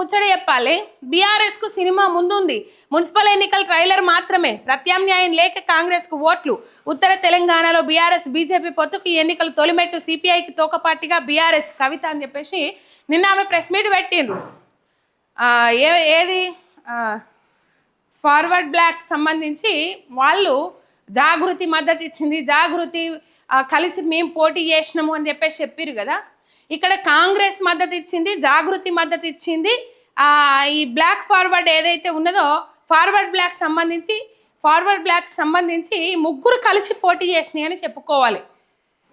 ముచ్చట చెప్పాలి. బీఆర్ఎస్ కు సినిమా ముందుంది. మున్సిపల్ ఎన్నికల ట్రైలర్ మాత్రమే. ప్రత్యామ్నాయం లేక కాంగ్రెస్ కు ఓట్లు. ఉత్తర తెలంగాణలో బీఆర్ఎస్ బీజేపీ పొత్తుకు ఎన్నికలు తొలిమెట్టు. సిపిఐకి తోకపాటిగా బీఆర్ఎస్ కవిత అని చెప్పేసి నిన్న ఆమె ప్రెస్ మీట్ పెట్టిండ్రు. ఏది ఫార్వర్డ్ బ్లాక్ సంబంధించి వాళ్ళు జాగృతి మద్దతు ఇచ్చింది. జాగృతి కలిసి మేము పోటీ చేసినాము అని చెప్పేసి చెప్పారు కదా. ఇక్కడ కాంగ్రెస్ మద్దతు ఇచ్చింది, జాగృతి మద్దతు ఇచ్చింది. ఈ బ్లాక్ ఫార్వర్డ్ ఏదైతే ఉన్నదో ఫార్వర్డ్ బ్లాక్ సంబంధించి ముగ్గురు కలిసి పోటీ చేసినాయి అని చెప్పుకోవాలి.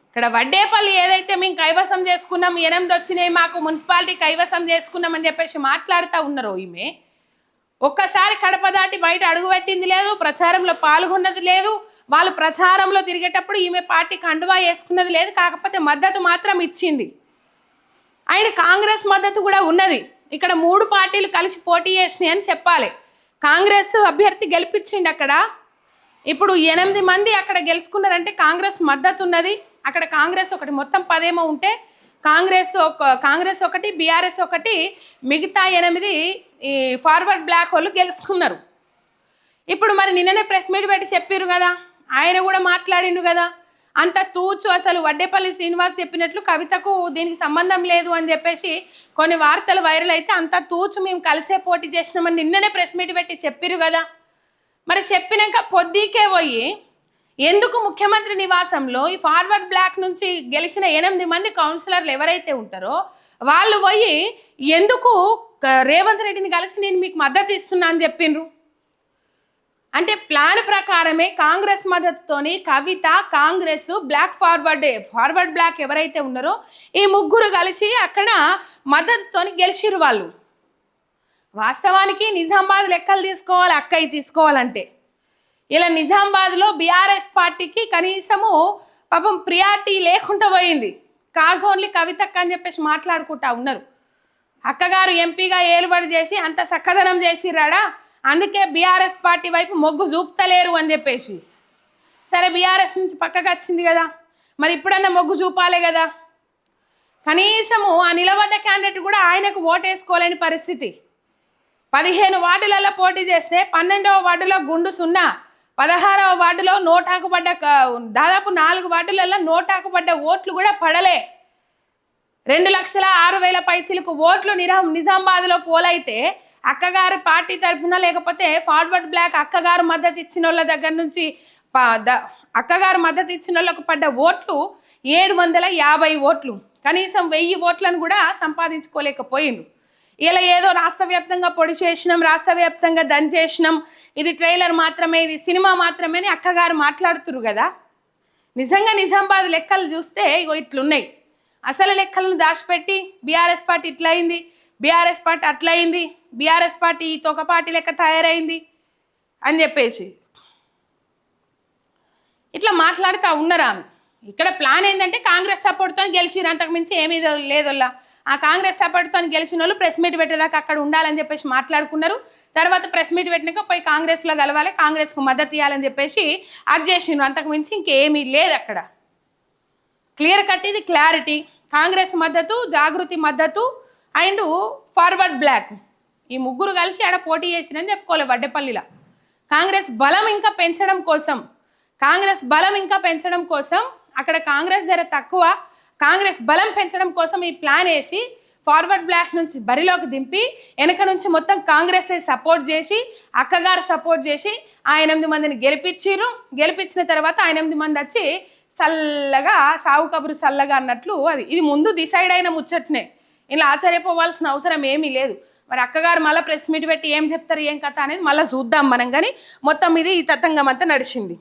ఇక్కడ వడ్డేపల్లి ఏదైతే మేము కైవసం చేసుకున్నాం, 8 వచ్చినాయి మాకు, మున్సిపాలిటీ కైవసం చేసుకున్నాం అని చెప్పేసి మాట్లాడుతూ ఉన్నారో ఈమె ఒక్కసారి కడప దాటి బయట అడుగుపెట్టింది లేదు, ప్రచారంలో పాల్గొన్నది లేదు. వాళ్ళు ప్రచారంలో తిరిగేటప్పుడు ఈమె పార్టీ కండువా వేసుకున్నది లేదు. కాకపోతే మద్దతు మాత్రం ఇచ్చింది. ఆయన కాంగ్రెస్ మద్దతు కూడా ఉన్నది. ఇక్కడ 3 పార్టీలు కలిసి పోటీ చేసినాయి అని చెప్పాలి. కాంగ్రెస్ అభ్యర్థి గెలిపించిండు అక్కడ. ఇప్పుడు 8 మంది అక్కడ గెలుచుకున్నారంటే కాంగ్రెస్ మద్దతు ఉన్నది. అక్కడ కాంగ్రెస్ ఒకటి, మొత్తం 10 ఉంటే కాంగ్రెస్ ఒకటి, బీఆర్ఎస్ ఒకటి, మిగతా 8 ఈ ఫార్వర్డ్ బ్లాక్ వాళ్ళు గెలుచుకున్నారు. ఇప్పుడు మరి నిన్ననే ప్రెస్ మీట్ పెట్టి చెప్పారు కదా, ఆయన కూడా మాట్లాడిండు కదా. అంత తూచు అసలు వడ్డేపల్లి శ్రీనివాస్ చెప్పినట్లు కవితకు దీనికి సంబంధం లేదు అని చెప్పేసి కొన్ని వార్తలు వైరల్ అయితే అంత తూచు మేము కలిసే పోటీ చేసినామని నిన్ననే ప్రెస్ మీట్ పెట్టి చెప్పారు కదా. మరి చెప్పినాక పొద్దుకే పోయి ఎందుకు ముఖ్యమంత్రి నివాసంలో ఈ ఫార్వర్డ్ బ్లాక్ నుంచి గెలిచిన 8 మంది కౌన్సిలర్లు ఎవరైతే ఉంటారో వాళ్ళు పోయి ఎందుకు రేవంత్ రెడ్డిని కలిసి నేను మీకు మద్దతు ఇస్తున్నా అని చెప్పిండ్రు? అంటే ప్లాన్ ప్రకారమే కాంగ్రెస్ మద్దతుతోని కవిత, కాంగ్రెస్, ఫార్వర్డ్ బ్లాక్ ఎవరైతే ఉన్నారో ఈ ముగ్గురు కలిసి అక్కడ మద్దతుతోని గెలిచిరు వాళ్ళు. వాస్తవానికి నిజామాబాద్ లెక్కలు తీసుకోవాలి, అక్కయ్య తీసుకోవాలంటే ఇలా నిజామాబాద్లో బీఆర్ఎస్ పార్టీకి కనీసము పాపం ప్రియారిటీ లేకుండా పోయింది. కాజ్ ఓన్లీ కవితక్క అని చెప్పేసి మాట్లాడుకుంటా ఉన్నారు. అక్కగారు ఎంపీగా ఏలుబడి చేసి అంత చక్కదనం చేసిరాడా, అందుకే బీఆర్ఎస్ పార్టీ వైపు మొగ్గు చూపుతలేరు అని చెప్పేసి. సరే బీఆర్ఎస్ నుంచి పక్కకు వచ్చింది కదా, మరి ఇప్పుడన్నా మొగ్గు చూపాలే కదా. కనీసము ఆ నిలబడ్డ క్యాండిడేట్ కూడా ఆయనకు ఓటేసుకోలేని పరిస్థితి. 15 వార్డులలో పోటీ చేస్తే 12వ వార్డులో గుండు 0, 16వ వార్డులో నోటాకు పడ్డ దాదాపు 4 వార్డులలో నోటాకు పడ్డ ఓట్లు కూడా పడలే. 2,06,000 పైచిలకు ఓట్లు నిజామాబాద్లో పోలైతే అక్కగారు పార్టీ తరఫున లేకపోతే ఫార్వర్డ్ బ్లాక్ అక్కగారు మద్దతు ఇచ్చిన వాళ్ళ దగ్గర నుంచి అక్కగారు మద్దతు ఇచ్చిన వాళ్ళకు పడ్డ ఓట్లు 750 ఓట్లు. కనీసం 1000 ఓట్లను కూడా సంపాదించుకోలేకపోయిండు. ఇలా ఏదో రాష్ట్ర వ్యాప్తంగా పొడి చేసినాం, రాష్ట్ర వ్యాప్తంగా దంచేసినాం, ఇది ట్రైలర్ మాత్రమే, ఇది సినిమా మాత్రమే అని అక్కగారు మాట్లాడుతున్నారు కదా. నిజంగా నిజామాబాద్ లెక్కలు చూస్తే ఇగో ఇట్లున్నాయి. అసలు లెక్కలను దాచిపెట్టి బీఆర్ఎస్ పార్టీ ఇట్లయింది, బీఆర్ఎస్ పార్టీ అట్లయింది, బీఆర్ఎస్ పార్టీ ఒక పార్టీ లెక్క తయారైంది అని చెప్పేసి ఇట్లా మాట్లాడుతూ ఉన్నారు ఆమె. ఇక్కడ ప్లాన్ ఏంటంటే కాంగ్రెస్ సపోర్ట్తో గెలిచిరు, అంతకుమించి ఏమీ లేదల్లా. ఆ కాంగ్రెస్ సపోర్ట్తో గెలిచిన వాళ్ళు ప్రెస్ మీట్ పెట్టేదాకా అక్కడ ఉండాలని చెప్పేసి మాట్లాడుకున్నారు. తర్వాత ప్రెస్ మీట్ పెట్టినాక పోయి కాంగ్రెస్లో కలవాలి, కాంగ్రెస్కు మద్దతు ఇవ్వాలని చెప్పేసి అది చేసిండ్రు. అంతకుమించి ఇంకేమీ లేదు అక్కడ. క్లియర్ కట్, ఇది క్లారిటీ. కాంగ్రెస్ మద్దతు, జాగృతి మద్దతు అండ్ ఫార్వర్డ్ బ్లాక్ ఈ ముగ్గురు కలిసి ఆడ పోటీ చేసిరని చెప్పుకోవాలి వడ్డేపల్లిలో. కాంగ్రెస్ బలం ఇంకా పెంచడం కోసం అక్కడ కాంగ్రెస్ జర తక్కువ, కాంగ్రెస్ బలం పెంచడం కోసం ఈ ప్లాన్ వేసి ఫార్వర్డ్ బ్లాక్ నుంచి బరిలోకి దింపి వెనక నుంచి మొత్తం కాంగ్రెస్ సపోర్ట్ చేసి అక్కగారు సపోర్ట్ చేసి ఆ 8 మందిని గెలిపించిన తర్వాత ఆ 8 మంది వచ్చి చల్లగా సాగు కబురు చల్లగా అన్నట్లు ఇది ముందు డిసైడ్ అయిన ముచ్చట్నే. ఇలా ఆశ్చర్యపోవాల్సిన అవసరం ఏమీ లేదు. మరి అక్కగారు మళ్ళీ ప్రెస్ మీట్ పెట్టి ఏం చెప్తారు, ఏం కథ అనేది మళ్ళీ చూద్దాం మనం. కానీ మొత్తం ఇది ఈ తతంగం అంతా నడిచింది.